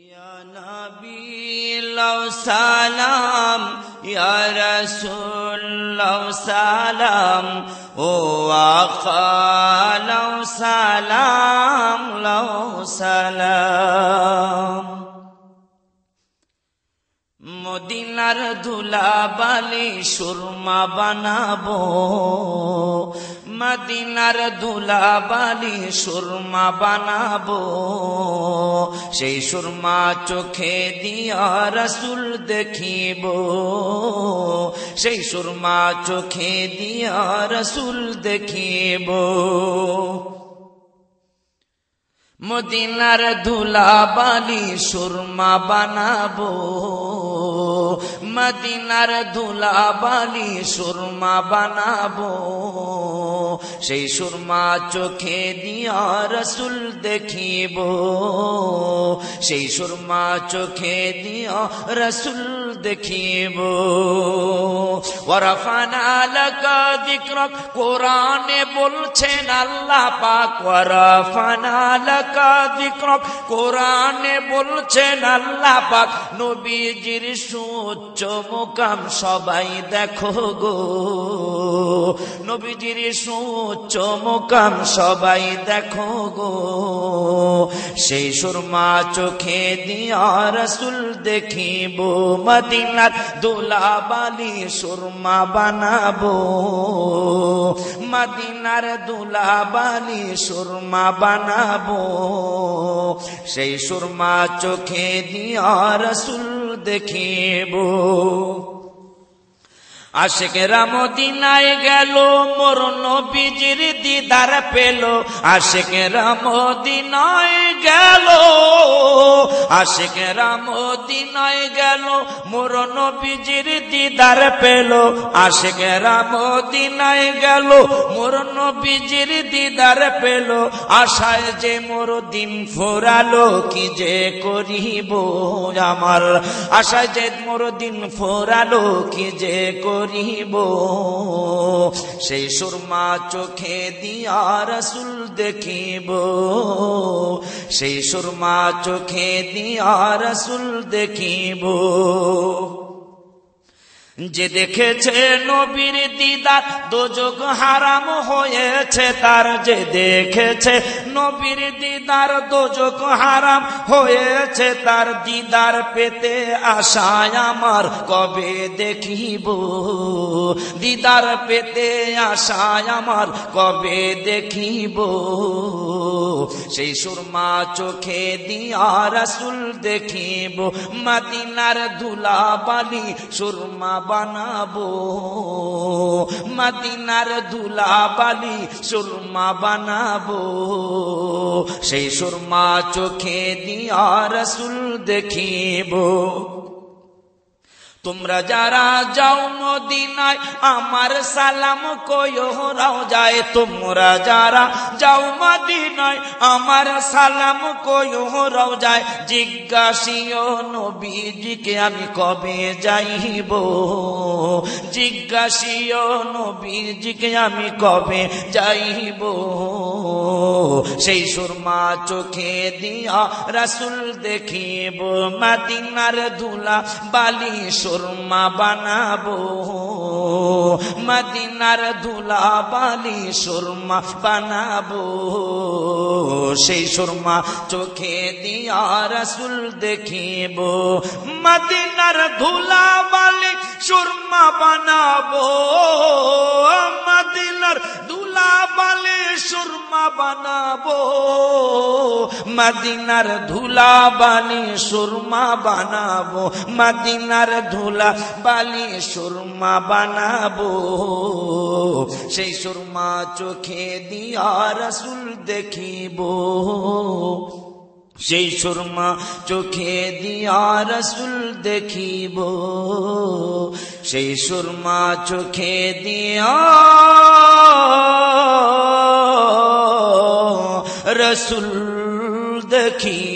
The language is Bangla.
ইয়া নবী লাউ সালাম, ইয়া রাসূল লাউ সালাম, ও আকা লাউ সালাম, লাউ সালাম। মদিনার ধুলাবালি সুরমা বানাবো, মদিনার ধুলাবালি সুরমা বানাবো, সেই সুরমা চোখে দিয়া রাসূল দেখিব, সেই সুরমা চোখে দিয়া রাসূল দেখিব। মদিনার ধুলাবালি সুরমা বানাবো, মদিনার ধুলাবালি সুরমা বানাবো, সেই সুরমা চোখে দিয়া রাসূল দেখিব, সেই সুরমা চোখে দিয়া রাসূল দেখিব। ওয়ারাফানা লাকা যিকরাক, কোরআনে বলছেন আল্লাহ পাক, ওয়ারাফানা লাকা যিকরাক, কোরআনে বলছেন আল্লাহ পাক, নবীজির সুউচ্চ মুকাম সবাই দেখো গো, নবীজির সুউচ্চ মুকাম সবাই দেখো গো, সেই সুরমা চোখে দিয়া রাসূল দেখিব। মদিনার ধুলাবালি সুরমা বানাবো, মদিনার ধুলাবালি সুরমা বানাবো, সেই সুরমা চোখে দিয়া রাসূল দেখিব। আশিকেরা মদিনায় গেল, মোর নবীজির দিদার পেল, আশিকেরা মদিনায় গেল, আশিকেরা মদিনায় গেল, মোর নবীজির দিদার পেল, আশিকেরা মদিনায় গেল, মোর নবীজির দিদার পেল, আশায় যে মোর দিন ফুরালো, কি যে করিব আমার, আশায় যে মোর দিন ফুরালো, কি যে করিব, সেই সুরমা চোখে দিয়া রাসূল দেখিব, সেই সুরমা চোখে দিয়া রাসূল দেখিব। যে দেখেছে নবীর দিদার, দোজখ হারাম হয়েছে তার, যে দেখেছে নবীর দিদার, দোজখ হারাম হয়েছে তার, দিদার পেতে আশায় আমার কবে দেখিব, দিদার পেতে আশায় আমার কবে দেখিব, সেই সুরমা চোখে দিয়া রাসূল দেখিব। মদিনার ধুলাবালি সুরমা বানাবো, মদিনার ধুলাবালি সুরমা বানাবো, সেই সুরমা চোখে দিয়া রাসূল দেখিব। তোমরা যারা যাও মদিনায় আমার সালাম কইও রওজায়, তোমরা যারা যাও মদিনায় আমার সালাম কইও রওজায়, জিজ্ঞাসিও নবীজিকে আমি কবে যাইব, জিজ্ঞাসিও নবীজিকে আমি কবে যাইব, সেই সুরমা চোখে দিয়া রাসূল দেখিব। মদিনার ধুলা বালি সুরমা বানাবো, মদিনার ধুলাবালি সুরমা বানাবো, সেই সুরমা চোখে দিয়া রাসূল দেখিব। মদিনার ধুলাবালি সুরমা বানাবো, মদিনার ধুলাবালি সুরমা বানাবো, মদিনার ধুলাবালি সুরমা বানাবো, মদিনার ধুলাবালি সুরমা বানাবো, সেই সুরমা চোখে দিয়া রাসূল দেখিব, সেই সুরমা চোখে দিয়া রাসূল দেখিব, সেই সুরমা চোখে দিয়া রাসূল দেখিব।